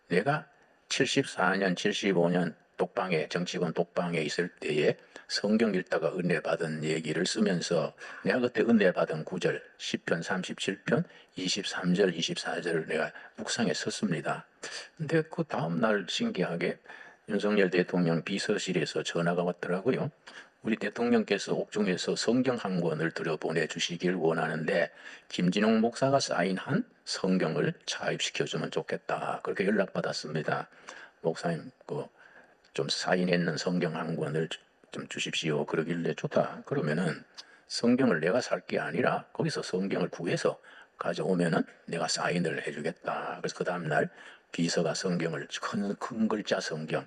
내가 74년, 75년 독방에, 정치권 독방에 있을 때에 성경 읽다가 은혜 받은 얘기를 쓰면서 내가 그때 은혜 받은 구절 10편 37편 23절 24절을 내가 묵상에 썼습니다. 근데 그 다음날 신기하게 윤석열 대통령 비서실에서 전화가 왔더라고요. 우리 대통령께서 옥중에서 성경 한 권을 들여보내주시길 원하는데 김진홍 목사가 사인한 성경을 차입시켜주면 좋겠다. 그렇게 연락받았습니다. 목사님 좀 사인했는 성경 한 권을 좀 주십시오. 그러길래 좋다. 그러면은 성경을 내가 살 게 아니라 거기서 성경을 구해서 가져오면은 내가 사인을 해주겠다. 그래서 그 다음날 비서가 성경을 큰 글자 성경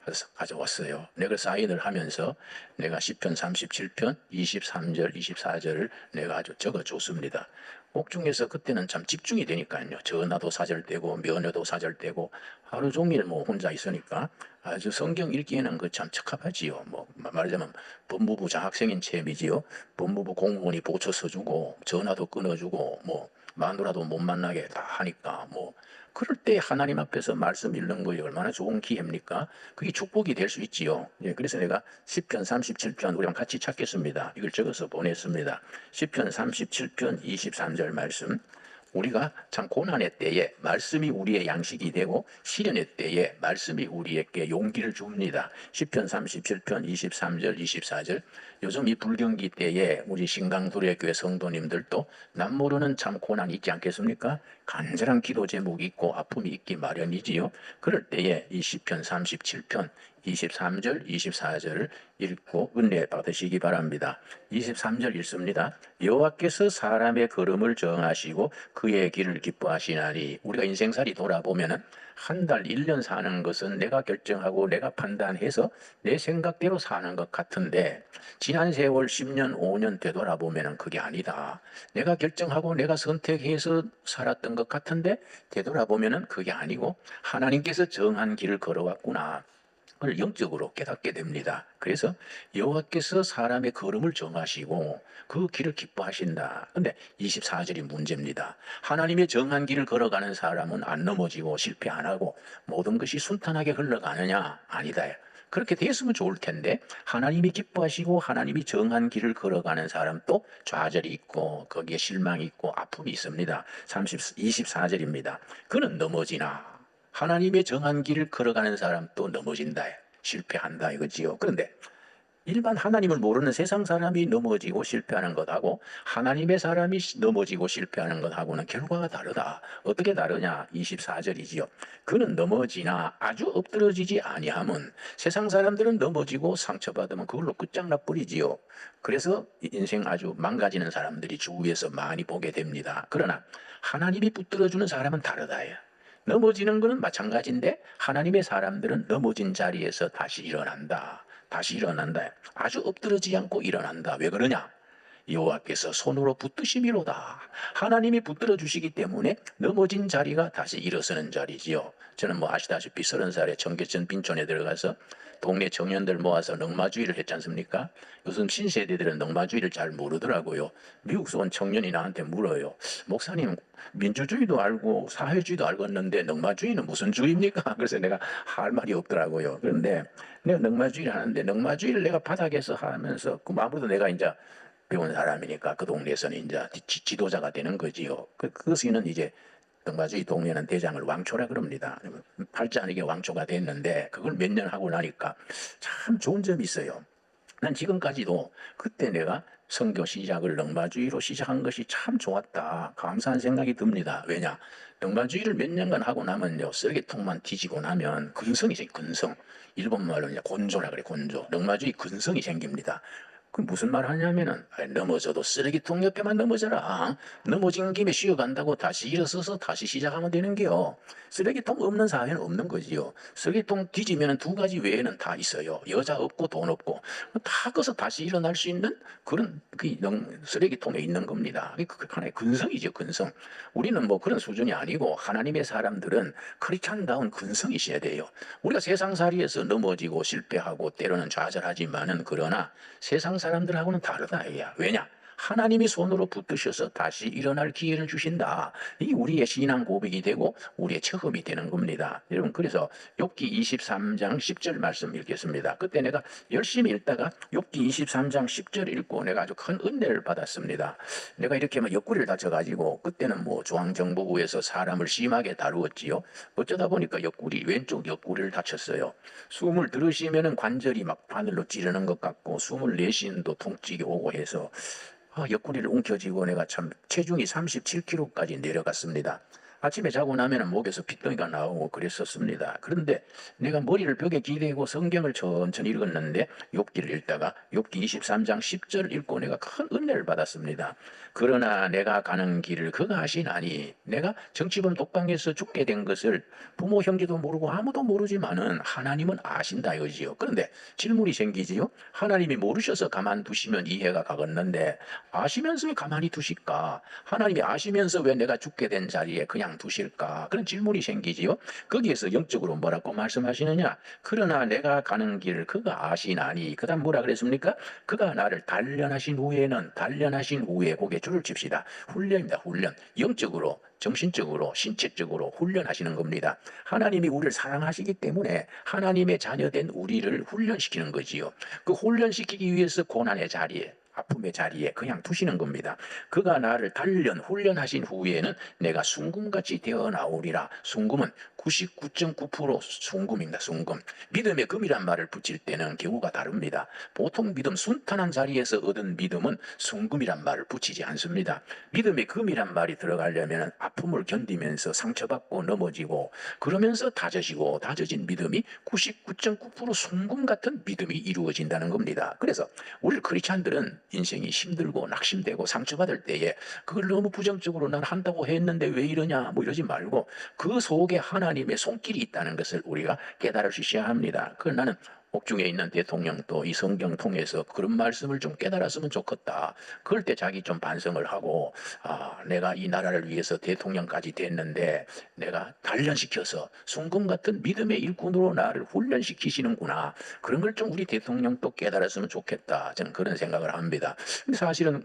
그래서 가져왔어요. 내가 사인을 하면서 내가 10편 37편 23절 24절을 내가 아주 적어줬습니다. 옥중에서 그때는 참 집중이 되니까요. 전화도 사절되고 면회도 사절되고 하루 종일 뭐 혼자 있으니까 아주 성경 읽기에는 그 참 적합하지요. 뭐 말하자면 법무부 장학생인 셈이지요. 법무부 공무원이 보초 써주고 전화도 끊어주고 뭐 마누라도 못 만나게 다 하니까 뭐 그럴 때 하나님 앞에서 말씀 읽는 거에 얼마나 좋은 기회입니까? 그게 축복이 될 수 있지요. 예, 그래서 내가 10편 37편 우리랑 같이 찾겠습니다. 이걸 적어서 보냈습니다. 10편 37편 23절 말씀. 우리가 참 고난의 때에 말씀이 우리의 양식이 되고 시련의 때에 말씀이 우리에게 용기를 줍니다. 10편 37편 23절 24절. 요즘 이 불경기 때에 우리 신강두레교회 성도님들도 남 모르는 참 고난이 있지 않겠습니까? 간절한 기도 제목이 있고 아픔이 있기 마련이지요. 그럴 때에 이 시편 37편 23절 24절을 읽고 은혜 받으시기 바랍니다. 23절 읽습니다. 여호와께서 사람의 걸음을 정하시고 그의 길을 기뻐하시나니. 우리가 인생살이 돌아보면은 한 달, 1년 사는 것은 내가 결정하고 내가 판단해서 내 생각대로 사는 것 같은데 지난 세월 10년, 5년 되돌아보면은 그게 아니다. 내가 결정하고 내가 선택해서 살았던 것 같은데 되돌아보면은 그게 아니고 하나님께서 정한 길을 걸어왔구나. 그걸 영적으로 깨닫게 됩니다. 그래서 여호와께서 사람의 걸음을 정하시고 그 길을 기뻐하신다. 근데 24절이 문제입니다. 하나님의 정한 길을 걸어가는 사람은 안 넘어지고 실패 안 하고 모든 것이 순탄하게 흘러가느냐? 아니다. 그렇게 됐으면 좋을 텐데 하나님이 기뻐하시고 하나님이 정한 길을 걸어가는 사람도 좌절이 있고 거기에 실망이 있고 아픔이 있습니다. 24절입니다. 그는 넘어지나 하나님의 정한 길을 걸어가는 사람도 넘어진다. 실패한다 이거지요. 그런데 일반 하나님을 모르는 세상 사람이 넘어지고 실패하는 것하고 하나님의 사람이 넘어지고 실패하는 것하고는 결과가 다르다. 어떻게 다르냐? 24절이지요. 그는 넘어지나 아주 엎드러지지 아니함은. 세상 사람들은 넘어지고 상처받으면 그걸로 끝장나 버리지요. 그래서 인생 아주 망가지는 사람들이 주위에서 많이 보게 됩니다. 그러나 하나님이 붙들어주는 사람은 다르다. 넘어지는 것은 마찬가지인데 하나님의 사람들은 넘어진 자리에서 다시 일어난다. 다시 일어난다. 아주 엎드러지지 않고 일어난다. 왜 그러냐? 여호와께서 손으로 붙드심이로다. 하나님이 붙들어 주시기 때문에 넘어진 자리가 다시 일어서는 자리지요. 저는 뭐 아시다시피 30살에 청계천 빈촌에 들어가서 동네 청년들 모아서 넉마주의를 했지 않습니까? 요즘 신세대들은 넉마주의를 잘 모르더라고요. 미국에서 온 청년이 나한테 물어요. 목사님, 민주주의도 알고 사회주의도 알겠는데 넉마주의는 무슨 주의입니까? 그래서 내가 할 말이 없더라고요. 그런데 내가 넉마주의를 하는데 넉마주의를 내가 바닥에서 하면서 그 아무래도 내가 이제 배운 사람이니까 그 동네에서는 이제 지도자가 되는 거지요. 그것은 이제 넉마주의 동네는 대장을 왕초라 그럽니다. 팔자니게 왕초가 됐는데 그걸 몇 년 하고 나니까 참 좋은 점이 있어요. 난 지금까지도 그때 내가 선교 시작을 넉마주의로 시작한 것이 참 좋았다. 감사한 생각이 듭니다. 왜냐? 넉마주의를 몇 년간 하고 나면요. 쓰레기통만 뒤지고 나면 근성이 생겨, 근성. 일본말로 이제 곤조라 그래, 곤조. 넉마주의 근성이 생깁니다. 그 무슨 말 하냐면은 넘어져도 쓰레기통 옆에만 넘어져라. 넘어진 김에 쉬어간다고 다시 일어서서 다시 시작하면 되는게요. 쓰레기통 없는 사회는 없는 거지요. 쓰레기통 뒤지면 두 가지 외에는 다 있어요. 여자 없고 돈 없고 다 꺼서 다시 일어날 수 있는 그런 쓰레기통에 있는 겁니다. 그 하나의 근성이죠, 근성. 우리는 뭐 그런 수준이 아니고 하나님의 사람들은 크리스찬다운 근성이 있어야 돼요. 우리가 세상살이에서 넘어지고 실패하고 때로는 좌절하지만은 그러나 세상 사람들하고는 다르다. 왜냐? 하나님이 손으로 붙드셔서 다시 일어날 기회를 주신다. 이 우리의 신앙 고백이 되고 우리의 체험이 되는 겁니다. 여러분, 그래서 욥기 23장 10절 말씀 읽겠습니다. 그때 내가 열심히 읽다가 욥기 23장 10절 읽고 내가 아주 큰 은혜를 받았습니다. 내가 이렇게 막 옆구리를 다쳐가지고 그때는 뭐 중앙정보부에서 사람을 심하게 다루었지요. 어쩌다 보니까 왼쪽 옆구리를 다쳤어요. 숨을 들으시면은 관절이 막 바늘로 찌르는 것 같고 숨을 내쉬는 도 통증이 오고 해서 옆구리를 움켜쥐고 내가 참 체중이 37kg까지 내려갔습니다. 아침에 자고 나면 목에서 핏덩이가 나오고 그랬었습니다. 그런데 내가 머리를 벽에 기대고 성경을 천천히 읽었는데 욥기를 읽다가 욥기 23장 10절 읽고 내가 큰 은혜를 받았습니다. 그러나 내가 가는 길을 그가 아시나니, 내가 정치범 독방에서 죽게 된 것을 부모 형제도 모르고 아무도 모르지만은 하나님은 아신다 이거지요. 그런데 질문이 생기지요. 하나님이 모르셔서 가만두시면 이해가 가겠는데 아시면서 왜 가만히 두실까? 하나님이 아시면서 왜 내가 죽게 된 자리에 그냥 두실까? 그런 질문이 생기지요. 거기에서 영적으로 뭐라고 말씀하시느냐? 그러나 내가 가는 길을 그가 아시나니. 그 다음 뭐라 그랬습니까? 그가 나를 단련하신 후에 거기에 줄을 칩시다. 훈련입니다. 훈련. 영적으로, 정신적으로, 신체적으로 훈련하시는 겁니다. 하나님이 우리를 사랑하시기 때문에 하나님의 자녀된 우리를 훈련시키는 거지요. 그 훈련시키기 위해서 고난의 자리에, 아픔의 자리에 그냥 두시는 겁니다. 그가 나를 훈련하신 후에는 내가 순금같이 되어 나오리라. 순금은 99.9% 순금입니다. 순금. 믿음의 금이란 말을 붙일 때는 경우가 다릅니다. 보통 믿음, 순탄한 자리에서 얻은 믿음은 순금이란 말을 붙이지 않습니다. 믿음의 금이란 말이 들어가려면 아픔을 견디면서 상처받고 넘어지고 그러면서 다져진 믿음이 99.9% 순금 같은 믿음이 이루어진다는 겁니다. 그래서 우리 크리스찬들은 인생이 힘들고 낙심되고 상처받을 때에 그걸 너무 부정적으로 난 한다고 했는데 왜 이러냐 뭐 이러지 말고 그 속에 하나님의 손길이 있다는 것을 우리가 깨달을 수 있어야 합니다. 그걸 나는 옥중에 있는 대통령도 이 성경 통해서 그런 말씀을 좀 깨달았으면 좋겠다. 그럴 때 자기 좀 반성을 하고 내가 이 나라를 위해서 대통령까지 됐는데 내가 단련시켜서 순금 같은 믿음의 일꾼으로 나를 훈련시키시는구나. 그런 걸 좀 우리 대통령도 깨달았으면 좋겠다. 저는 그런 생각을 합니다. 근데 사실은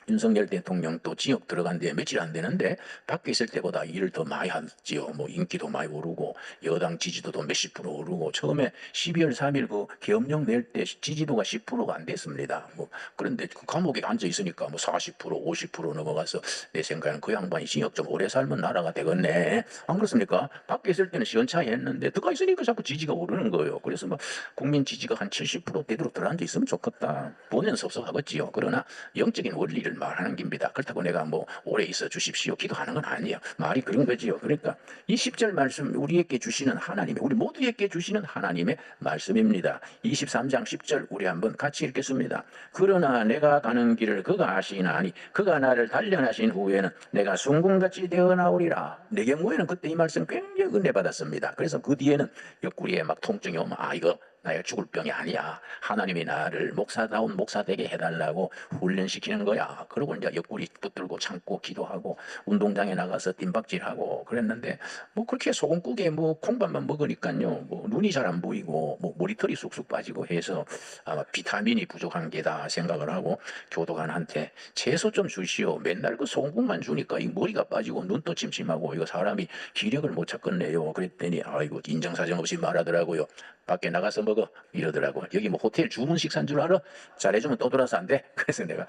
윤석열 대통령도 지역 들어간 데 며칠 안 되는데 밖에 있을 때보다 일을 더 많이 하지요. 뭐 인기도 많이 오르고 여당 지지도도 몇십 프로 오르고 처음에 12월 3일 그 계엄령 낼 때 지지도가 10%가 안 됐습니다. 뭐 그런데 그 감옥에 앉아 있으니까 뭐 40%, 50% 넘어가서 내 생각에는 그 양반이 징역 좀 오래 살면 나라가 되겠네. 안 그렇습니까? 밖에 있을 때는 시원찮게 했는데 들어가 있으니까 자꾸 지지가 오르는 거예요. 그래서 막 국민 지지가 한 70% 되도록 들어앉아 있으면 좋겠다. 본인은 섭섭하겠지요. 그러나 영적인 원리를 말하는 겁니다. 그렇다고 내가 뭐 오래 있어 주십시오 기도하는 건 아니에요. 말이 그런 거지요. 그러니까 이 10절 말씀 우리에게 주시는 하나님의, 우리 모두에게 주시는 하나님의 말씀입니다. 23장 10절 우리 한번 같이 읽겠습니다. 그러나 내가 가는 길을 그가 아시나니 그가 나를 단련하신 후에는 내가 순금같이 되어 나오리라. 내 경우에는 그때 이 말씀 굉장히 은혜 받았습니다. 그래서 그 뒤에는 옆구리에 막 통증이 오면 이거 나의 죽을 병이 아니야. 하나님이 나를 목사다운 목사 되게 해달라고 훈련시키는 거야. 그러고 이제 옆구리 붙들고 참고 기도하고 운동장에 나가서 뒷박질하고 그랬는데 뭐 그렇게 소금국에 뭐 콩밥만 먹으니까요. 뭐 눈이 잘 안 보이고 뭐 머리털이 쑥쑥 빠지고 해서 아마 비타민이 부족한 게다 생각을 하고 교도관한테 채소 좀 주시오. 맨날 그 소금국만 주니까 이 머리가 빠지고 눈도 침침하고 이거 사람이 기력을 못 찾겠네요. 그랬더니 아이고 인정사정 없이 말하더라고요. 밖에 나가서 먹어 이러더라고. 여기 뭐 호텔 주문 식사인 줄 알아? 잘해주면 또 돌아서 안 돼? 그래서 내가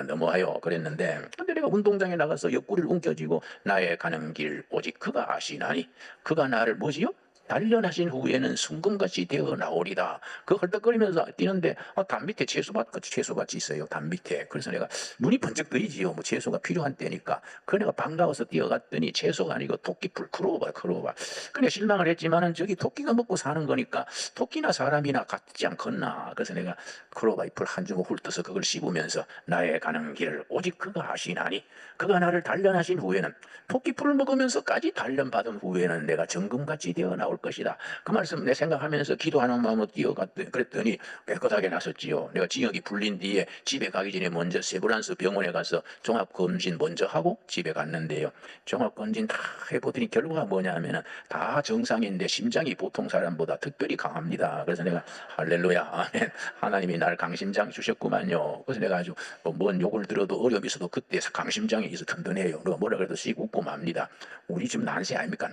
넘어와요 그랬는데, 근데 내가 운동장에 나가서 옆구리를 움켜쥐고 나의 가는 길 오직 그가 아시나니 그가 나를 뭐지요? 단련하신 후에는 순금같이 되어 나오리다. 그 헐떡거리면서 뛰는데 담 밑에 채소밭이 있어요. 담 밑에. 그래서 내가 눈이 번쩍 뜨이지요. 뭐 채소가 필요한 때니까. 그 내가 반가워서 뛰어갔더니 채소가 아니고 토끼풀 크로바. 그래 실망을 했지만은 저기 토끼가 먹고 사는 거니까 토끼나 사람이나 같지 않겠나. 그래서 내가 크로바 잎을 한 주먹 훑어서 그걸 씹으면서 나의 가는 길을 오직 그가 아시나니 그가 나를 단련하신 후에는 토끼풀을 먹으면서까지 단련받은 후에는 내가 정금같이 되어 나올 나올 것이다. 그 말씀 내 생각하면서 기도하는 마음으로 그랬더니 깨끗하게 나섰지요. 내가 지역이 풀린 뒤에 집에 가기 전에 먼저 세브란스 병원에 가서 종합검진 먼저 하고 집에 갔는데요. 종합검진 다 해보더니 결과가 뭐냐면은 다 정상인데 심장이 보통 사람보다 특별히 강합니다. 그래서 내가 할렐루야, 아멘. 하나님이 날 강심장 주셨구만요. 그래서 내가 아주 뭔 욕을 들어도 어려움이 있어도 그때 강심장이 있어 든든해요. 누가 뭐라 그래도 씩 웃고 맙니다. 우리 지금 난세 아닙니까?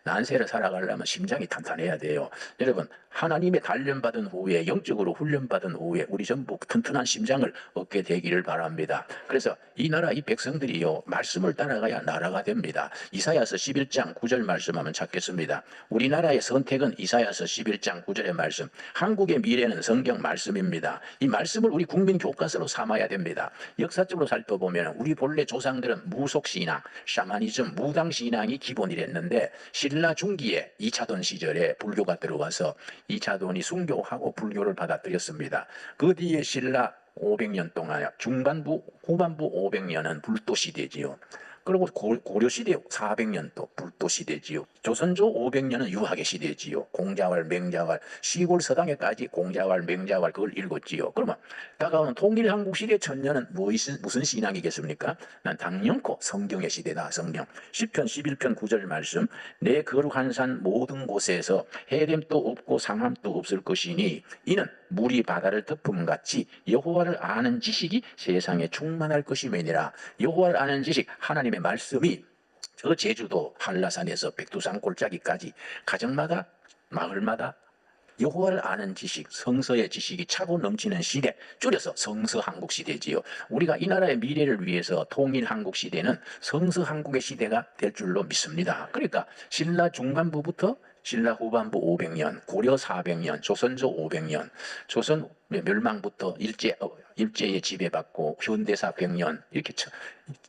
난세를 살아가려면 심장이 탄탄해야 돼요. 여러분, 하나님의 단련받은 후에, 영적으로 훈련받은 후에 우리 전부 튼튼한 심장을 얻게 되기를 바랍니다. 그래서 이 나라 이 백성들이요, 말씀을 따라가야 나라가 됩니다. 이사야서 11장 9절 말씀 한번 찾겠습니다. 우리나라의 선택은 이사야서 11장 9절의 말씀, 한국의 미래는 성경 말씀입니다. 이 말씀을 우리 국민 교과서로 삼아야 됩니다. 역사적으로 살펴보면 우리 본래 조상들은 무속신앙, 샤머니즘, 무당신앙이 기본이랬는데 신라 중기에 2차돈 시절에 불교가 들어와서 2차돈이 순교하고 불교를 받아들였습니다. 그 뒤에 신라 500년 동안 중반부 후반부 500년은 불도 시대지요. 그리고 고려시대 400년 또 불도 시대지요. 조선조 500년은 유학의 시대지요. 공자왈, 맹자왈, 시골 서당에까지 공자왈, 맹자왈 그걸 읽었지요. 그러면 다가오는 통일한국 시대 천년은 무슨 신앙이겠습니까? 난 당연코 성경의 시대다. 성경. 시편 11편 9절 말씀, 내 거룩한 산 모든 곳에서 해됨도 없고 상함도 없을 것이니 이는 물이 바다를 덮음같이 여호와를 아는 지식이 세상에 충만할 것임이니라. 여호와를 아는 지식, 하나님의 말씀이 저 제주도 한라산에서 백두산 골짜기까지 가정마다 마을마다 여호와를 아는 지식, 성서의 지식이 차고 넘치는 시대, 줄여서 성서한국 시대지요. 우리가 이 나라의 미래를 위해서 통일한국 시대는 성서한국의 시대가 될 줄로 믿습니다. 그러니까 신라 중반부부터 신라 후반부 500년, 고려 400년, 조선조 500년, 조선 멸망부터 일제에 지배받고 현대사 100년, 이렇게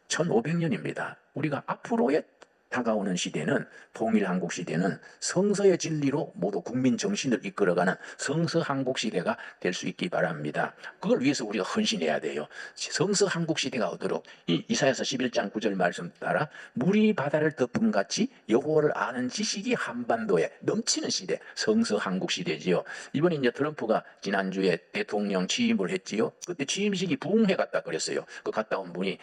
1500년입니다. 우리가 앞으로의 다가오는 시대는, 통일한국 시대는 성서의 진리로 모두 국민 정신을 이끌어가는 성서한국 시대가 될 수 있기 바랍니다. 그걸 위해서 우리가 헌신해야 돼요. 성서한국 시대가 오도록 이 이사야서 11장 9절 말씀 따라 물이 바다를 덮음같이 여호와를 아는 지식이 한반도에 넘치는 시대, 성서한국 시대지요. 이번에 이제 트럼프가 지난주에 대통령 취임을 했지요. 그때 취임식이 부흥회 같다 그랬어요. 그 갔다 온 분이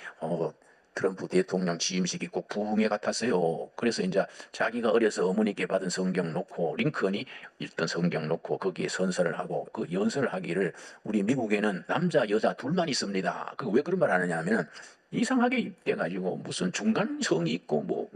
트럼프 대통령 취임식이 꼭 부흥회 같았어요. 그래서 이제 자기가 어려서 어머니께 받은 성경 놓고, 링컨이 읽던 성경 놓고 거기에 선서를 하고 그 연설을 하기를, 우리 미국에는 남자 여자 둘만 있습니다. 그 왜 그런 말 하느냐 하면은 이상하게 입대가지고 무슨 중간성이 있고 뭐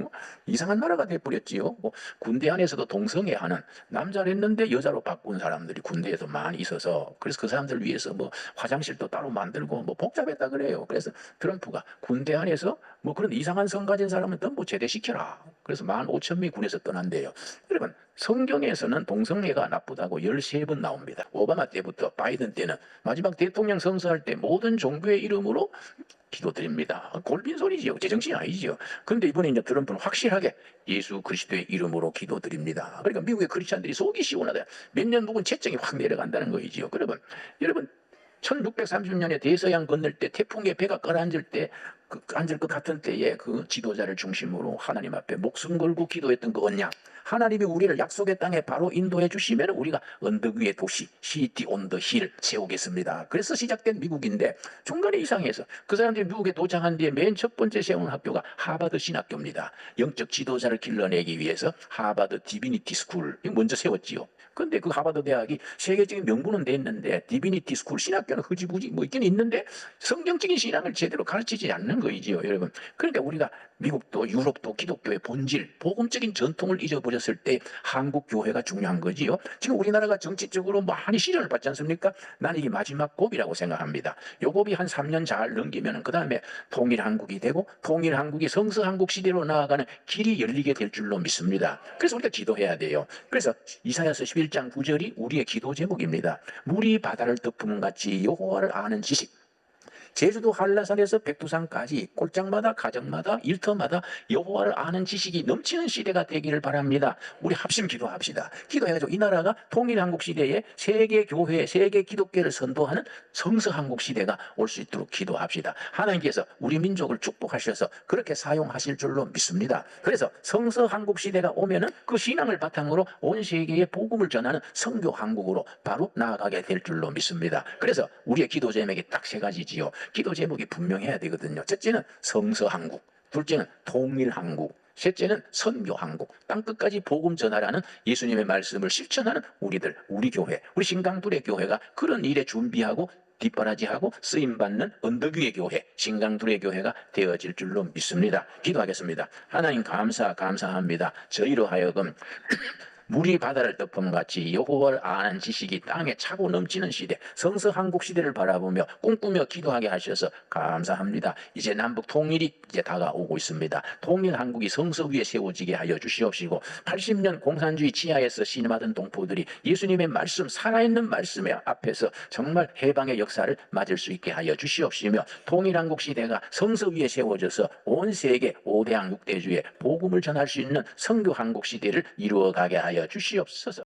이상한 나라가 돼버렸지요. 뭐 군대 안에서도 동성애하는, 남자를 했는데 여자로 바꾼 사람들이 군대에서 많이 있어서, 그래서 그 사람들 위해서 뭐 화장실도 따로 만들고 뭐 복잡했다 그래요. 그래서 트럼프가 군대 안에서 뭐 그런 이상한 성 가진 사람은 전부 제대시켜라. 그래서 15,000명이 군에서 떠난대요. 여러분, 성경에서는 동성애가 나쁘다고 13번 나옵니다. 오바마 때부터 바이든 때는 마지막 대통령 선서할 때 모든 종교의 이름으로 기도드립니다. 골빈 소리지요. 제정신이 아니지요. 그런데 이번에 이제 트럼프는 확실하게 예수 그리스도의 이름으로 기도드립니다. 그러니까 미국의 크리스찬들이 속이 시원하다. 몇 년 묵은 채증이 확 내려간다는 거이지요. 여러분 1630년에 대서양 건널 때 태풍에 배가 깔아앉을 때 앉을 것 같은 때에 그 지도자를 중심으로 하나님 앞에 목숨 걸고 기도했던 그 언약, 하나님이 우리를 약속의 땅에 바로 인도해 주시면 우리가 언덕 위의 도시, 시티 온 더 힐 세우겠습니다. 그래서 시작된 미국인데 중간에 이상해서 그 사람들이 미국에 도착한 뒤에 맨 첫 번째 세운 학교가 하버드 신학교입니다. 영적 지도자를 길러내기 위해서 하버드 디비니티 스쿨 먼저 세웠지요. 근데 그 하버드 대학이 세계적인 명분은 됐는데 디비니티 스쿨 신학교는 흐지부지 뭐 있긴 있는데 성경적인 신앙을 제대로 가르치지 않는 거이지요, 여러분. 그러니까 우리가 미국도 유럽도 기독교의 본질, 복음적인 전통을 잊어버렸을 때 한국 교회가 중요한 거지요. 지금 우리나라가 정치적으로 많이 시련을 받지 않습니까? 나는 이게 마지막 고비라고 생각합니다. 요 고비 한 3년 잘 넘기면 그 다음에 통일한국이 되고 통일한국이 성서한국 시대로 나아가는 길이 열리게 될 줄로 믿습니다. 그래서 우리가 기도해야 돼요. 그래서 이사야서 11장 9절이 우리의 기도 제목입니다. 물이 바다를 덮음같이 여호와를 아는 지식, 제주도 한라산에서 백두산까지 꼴짝마다 가정마다 일터마다 여호와를 아는 지식이 넘치는 시대가 되기를 바랍니다. 우리 합심 기도합시다. 기도해가지고 이 나라가 통일한국 시대에 세계 교회, 세계 기독교를 선도하는 성서한국 시대가 올 수 있도록 기도합시다. 하나님께서 우리 민족을 축복하셔서 그렇게 사용하실 줄로 믿습니다. 그래서 성서한국 시대가 오면은 그 신앙을 바탕으로 온 세계에 복음을 전하는 성교한국으로 바로 나아가게 될 줄로 믿습니다. 그래서 우리의 기도 제목이 딱 세 가지지요. 기도 제목이 분명해야 되거든요. 첫째는 성서한국, 둘째는 통일한국, 셋째는 선교한국, 땅끝까지 복음 전하라는 예수님의 말씀을 실천하는 우리들, 우리 교회, 우리 신강둘의 교회가 그런 일에 준비하고 뒷바라지하고 쓰임받는 언덕 위의 교회, 신강둘의 교회가 되어질 줄로 믿습니다. 기도하겠습니다. 하나님 감사합니다. 저희로 하여금 물이 바다를 덮음같이 여호와를 아는 지식이 땅에 차고 넘치는 시대, 성서한국 시대를 바라보며 꿈꾸며 기도하게 하셔서 감사합니다. 이제 남북 통일이 이제 다가오고 있습니다. 통일한국이 성서 위에 세워지게 하여 주시옵시고 80년 공산주의 지하에서 신임하던 동포들이 예수님의 말씀, 살아있는 말씀의 앞에서 정말 해방의 역사를 맞을 수 있게 하여 주시옵시며 통일한국 시대가 성서 위에 세워져서 온 세계 5대양 6대주에 복음을 전할 수 있는 선교한국 시대를 이루어가게 하여 주시옵소서.